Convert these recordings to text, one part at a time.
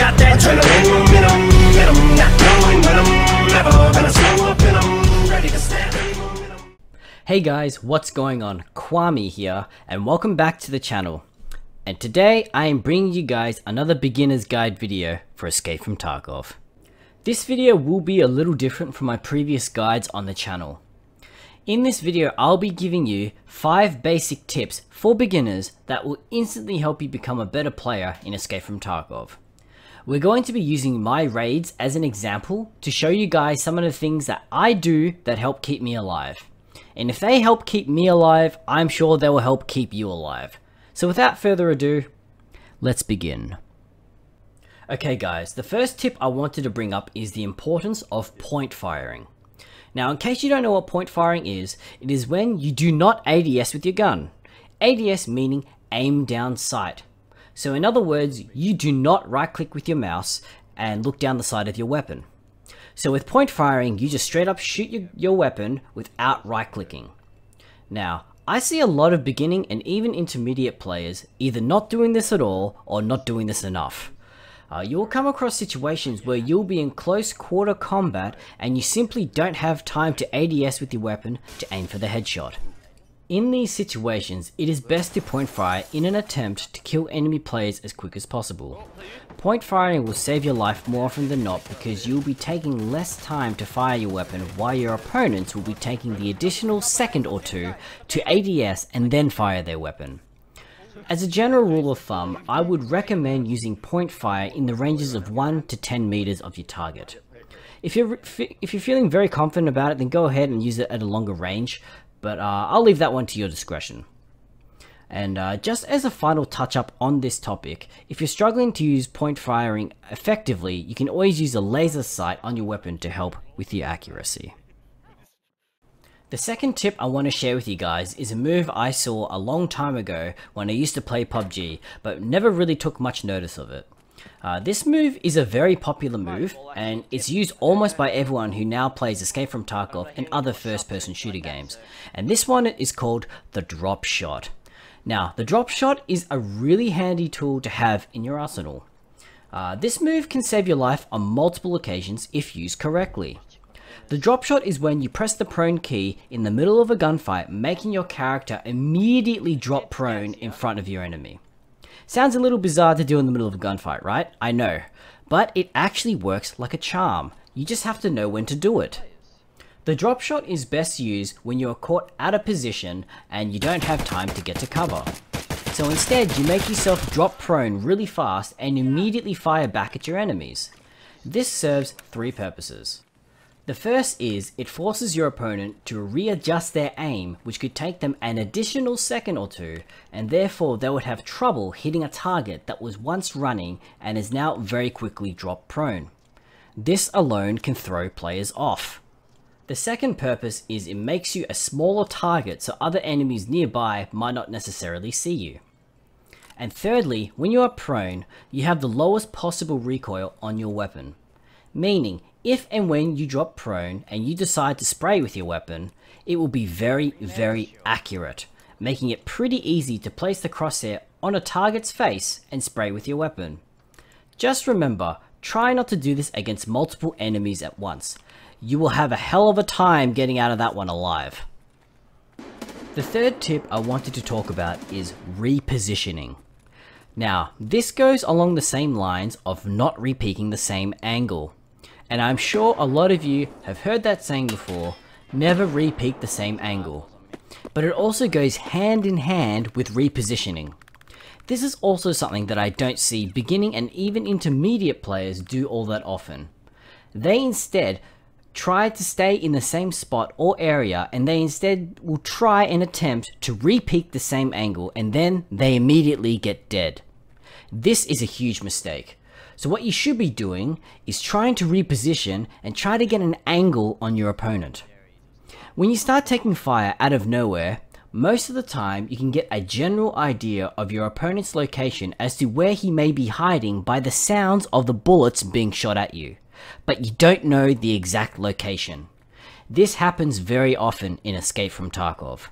got that adrenaline, Venom, not knowing when I'm never gonna slow up and I'm ready to snap any momentum. Hey guys, what's going on? Kwame here, and welcome back to the channel. And today I am bringing you guys another beginner's guide video for Escape from Tarkov. This video will be a little different from my previous guides on the channel. In this video, I'll be giving you 5 basic tips for beginners that will instantly help you become a better player in Escape from Tarkov. We're going to be using my raids as an example to show you guys some of the things that I do that help keep me alive. And if they help keep me alive, I'm sure they will help keep you alive. So without further ado, let's begin. Okay guys, the first tip I wanted to bring up is the importance of point firing. Now, in case you don't know what point firing is, it is when you do not ADS with your gun. ADS meaning aim down sight. So in other words, you do not right click with your mouse and look down the sight of your weapon. So with point firing, you just straight up shoot your weapon without right clicking. Now, I see a lot of beginning and even intermediate players either not doing this at all or not doing this enough. You will come across situations where you'll be in close quarter combat and you simply don't have time to ADS with your weapon to aim for the headshot. In these situations, it is best to point fire in an attempt to kill enemy players as quick as possible. Point firing will save your life more often than not because you'll be taking less time to fire your weapon while your opponents will be taking the additional second or two to ADS and then fire their weapon. As a general rule of thumb, I would recommend using point fire in the ranges of 1 to 10 meters of your target. If you're feeling very confident about it, then go ahead and use it at a longer range, but I'll leave that one to your discretion. And just as a final touch up on this topic, if you're struggling to use point firing effectively, you can always use a laser sight on your weapon to help with your accuracy. The second tip I want to share with you guys is a move I saw a long time ago when I used to play PUBG, but never really took much notice of it. This move is a very popular move, and it's used almost by everyone who now plays Escape from Tarkov and other first-person shooter games. And this one is called the drop shot. Now, the drop shot is a really handy tool to have in your arsenal. This move can save your life on multiple occasions if used correctly. The drop shot is when you press the prone key in the middle of a gunfight, making your character immediately drop prone in front of your enemy. Sounds a little bizarre to do in the middle of a gunfight, right? I know. But it actually works like a charm. You just have to know when to do it. The drop shot is best used when you are caught out of position and you don't have time to get to cover. So instead, you make yourself drop prone really fast and immediately fire back at your enemies. This serves 3 purposes. The first is it forces your opponent to readjust their aim, which could take them an additional second or two, and therefore they would have trouble hitting a target that was once running and is now very quickly dropped prone. This alone can throw players off. The second purpose is it makes you a smaller target so other enemies nearby might not necessarily see you. And thirdly, when you are prone, you have the lowest possible recoil on your weapon. Meaning, if and when you drop prone and you decide to spray with your weapon, it will be very, very accurate, making it pretty easy to place the crosshair on a target's face and spray with your weapon. Just remember, try not to do this against multiple enemies at once. You will have a hell of a time getting out of that one alive. The third tip I wanted to talk about is repositioning. Now, this goes along the same lines of not repeating the same angle. And I'm sure a lot of you have heard that saying before, never repeat the same angle. But it also goes hand in hand with repositioning. This is also something that I don't see beginning and even intermediate players do all that often. They instead try to stay in the same spot or area, and they instead will try and attempt to repeat the same angle, and then they immediately get dead. This is a huge mistake. So what you should be doing is trying to reposition and try to get an angle on your opponent. When you start taking fire out of nowhere, most of the time you can get a general idea of your opponent's location as to where he may be hiding by the sounds of the bullets being shot at you, but you don't know the exact location. This happens very often in Escape from Tarkov.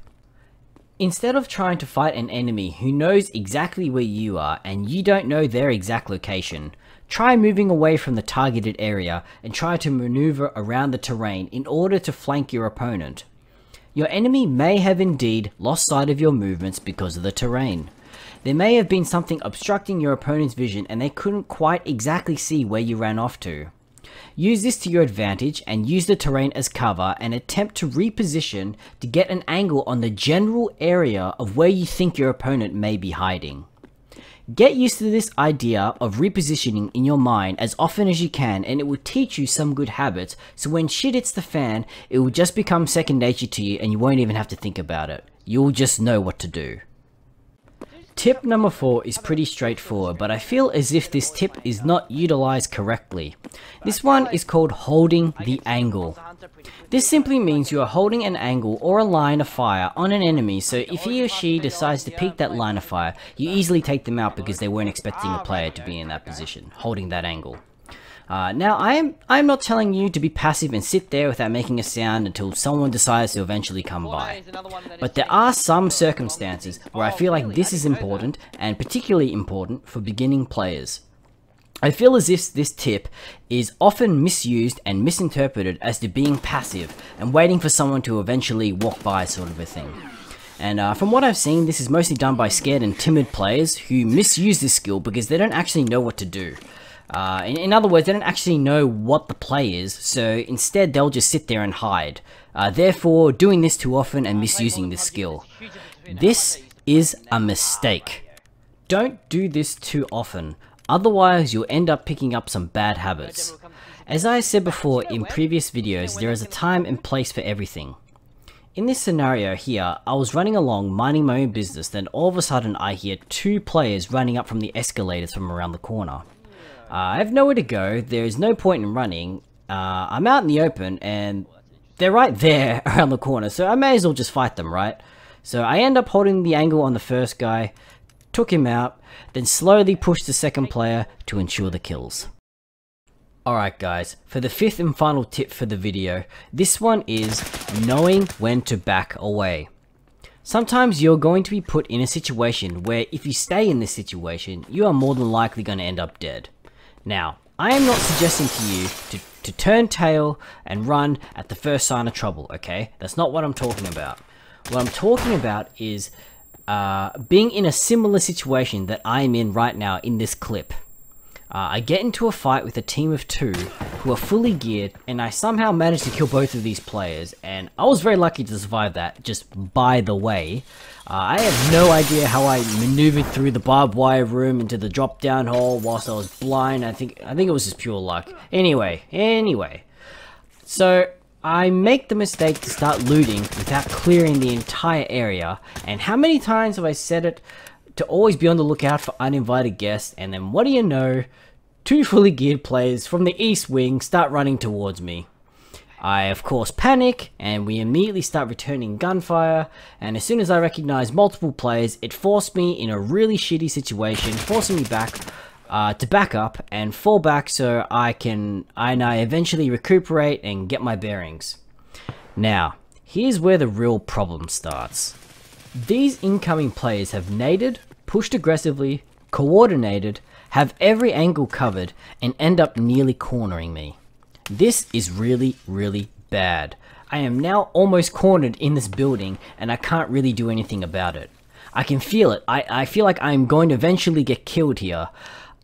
Instead of trying to fight an enemy who knows exactly where you are and you don't know their exact location, try moving away from the targeted area and try to maneuver around the terrain in order to flank your opponent. Your enemy may have indeed lost sight of your movements because of the terrain. There may have been something obstructing your opponent's vision and they couldn't quite exactly see where you ran off to. Use this to your advantage and use the terrain as cover and attempt to reposition to get an angle on the general area of where you think your opponent may be hiding. Get used to this idea of repositioning in your mind as often as you can, and it will teach you some good habits, so when shit hits the fan, it will just become second nature to you and you won't even have to think about it. You'll just know what to do. Tip number 4 is pretty straightforward, but I feel as if this tip is not utilized correctly. This one is called holding the angle. This simply means you are holding an angle or a line of fire on an enemy, so if he or she decides to peek that line of fire, you easily take them out because they weren't expecting a player to be in that position, holding that angle. Now, I'm not telling you to be passive and sit there without making a sound until someone decides to eventually come by. But there are some circumstances where I feel like this is important, and particularly important for beginning players. I feel as if this tip is often misused and misinterpreted as to being passive and waiting for someone to eventually walk by, sort of a thing. And from what I've seen, this is mostly done by scared and timid players who misuse this skill because they don't actually know what to do. In other words, they don't actually know what the play is, so instead they'll just sit there and hide, therefore doing this too often and misusing this skill. This is a mistake. Don't do this too often, otherwise you'll end up picking up some bad habits. As I said before in previous videos, there is a time and place for everything. In this scenario here, I was running along minding my own business, then all of a sudden I hear 2 players running up from the escalators from around the corner. I have nowhere to go, there is no point in running, I'm out in the open and they're right there around the corner, so I may as well just fight them, right? So I end up holding the angle on the first guy, took him out, then slowly pushed the second player to ensure the kills. Alright guys, for the 5th and final tip for the video, this one is knowing when to back away. Sometimes you're going to be put in a situation where if you stay in this situation, you are more than likely going to end up dead. Now, I am not suggesting to you to turn tail and run at the first sign of trouble, okay? That's not what I'm talking about. What I'm talking about is being in a similar situation that I'm in right now in this clip. I get into a fight with a team of 2 who are fully geared, and I somehow managed to kill both of these players, and I was very lucky to survive that, just by the way. I have no idea how I maneuvered through the barbed wire room into the drop down hole whilst I was blind. I think it was just pure luck. Anyway. So I make the mistake to start looting without clearing the entire area, and how many times have I said it to always be on the lookout for uninvited guests, and then what do you know, 2 fully geared players from the east wing start running towards me. I of course panic, and we immediately start returning gunfire, and as soon as I recognize multiple players, it forced me in a really shitty situation, forcing me back to back up and fall back so I eventually recuperate and get my bearings. Now, here's where the real problem starts. These incoming players have naded, pushed aggressively, coordinated, have every angle covered, and end up nearly cornering me. This is really, really bad. I am now almost cornered in this building and I can't really do anything about it. I can feel it. I feel like I am going to eventually get killed here.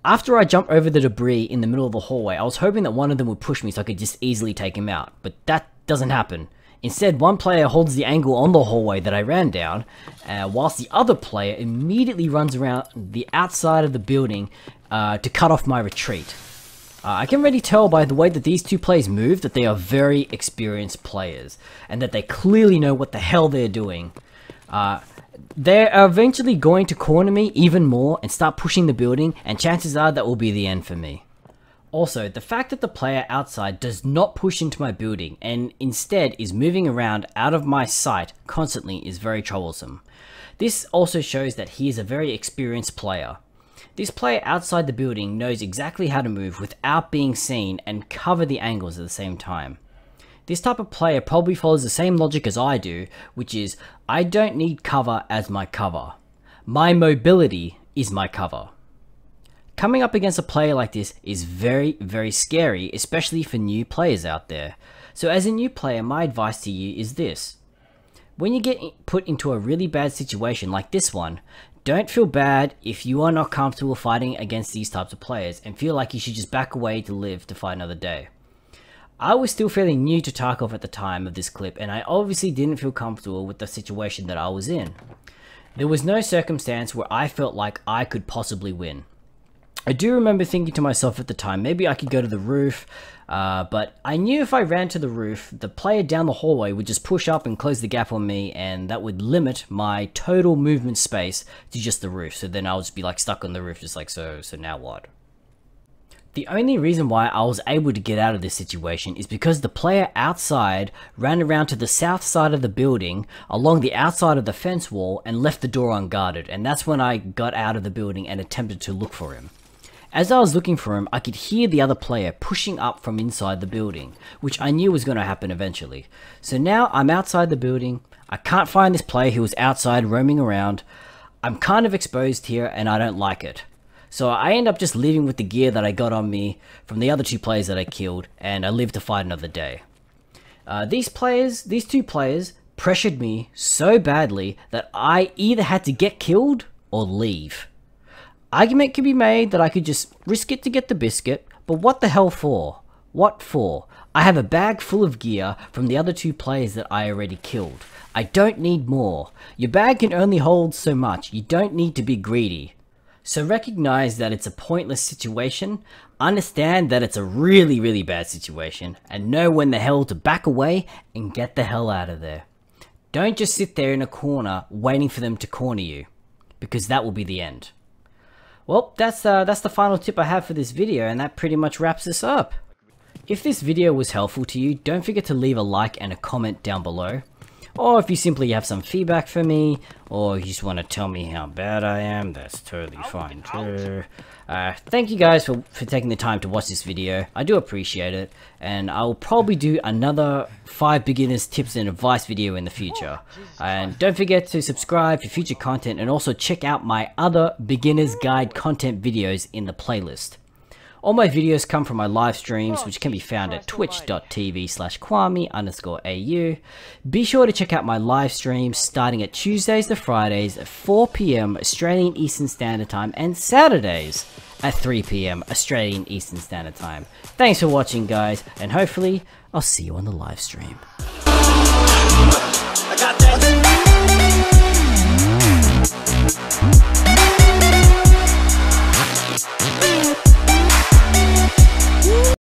After I jump over the debris in the middle of the hallway, I was hoping that one of them would push me so I could just easily take him out, but that doesn't happen. Instead, one player holds the angle on the hallway that I ran down, whilst the other player immediately runs around the outside of the building to cut off my retreat. I can already tell by the way that these 2 players move that they are very experienced players, and that they clearly know what the hell they're doing. They are eventually going to corner me even more and start pushing the building, and chances are that will be the end for me. Also, the fact that the player outside does not push into my building and instead is moving around out of my sight constantly is very troublesome. This also shows that he is a very experienced player. This player outside the building knows exactly how to move without being seen and cover the angles at the same time. This type of player probably follows the same logic as I do, which is I don't need cover as my cover. My mobility is my cover. Coming up against a player like this is very, very scary, especially for new players out there. So as a new player, my advice to you is this. When you get put into a really bad situation like this one, don't feel bad if you are not comfortable fighting against these types of players and feel like you should just back away to live to fight another day. I was still fairly new to Tarkov at the time of this clip, and I obviously didn't feel comfortable with the situation that I was in. There was no circumstance where I felt like I could possibly win. I do remember thinking to myself at the time, maybe I could go to the roof, but I knew if I ran to the roof, the player down the hallway would just push up and close the gap on me, and that would limit my total movement space to just the roof. So then I would just be like stuck on the roof, just like, so now what? The only reason why I was able to get out of this situation is because the player outside ran around to the south side of the building along the outside of the fence wall and left the door unguarded, and that's when I got out of the building and attempted to look for him. As I was looking for him, I could hear the other player pushing up from inside the building, which I knew was going to happen eventually. So now I'm outside the building, I can't find this player who was outside roaming around, I'm kind of exposed here and I don't like it. So I end up just leaving with the gear that I got on me from the other two players that I killed, and I live to fight another day. These two players pressured me so badly that I either had to get killed or leave. Argument could be made that I could just risk it to get the biscuit, but what the hell for? What for? I have a bag full of gear from the other two players that I already killed. I don't need more. Your bag can only hold so much. You don't need to be greedy. So recognize that it's a pointless situation, understand that it's a really, really bad situation, and know when the hell to back away and get the hell out of there. Don't just sit there in a corner waiting for them to corner you, because that will be the end. Well, that's the final tip I have for this video, and that pretty much wraps this up. If this video was helpful to you, don't forget to leave a like and a comment down below. Or if you simply have some feedback for me, or you just want to tell me how bad I am, that's totally fine too. Thank you guys for taking the time to watch this video. I do appreciate it, and I'll probably do another 5 beginners tips and advice video in the future. And don't forget to subscribe for future content, and also check out my other beginners guide content videos in the playlist. All my videos come from my live streams, which can be found at twitch.tv/kwame_au. Be sure to check out my live streams starting at Tuesdays to Fridays at 4 PM Australian Eastern Standard Time and Saturdays at 3 PM Australian Eastern Standard Time. Thanks for watching, guys, and hopefully I'll see you on the live stream. I got that.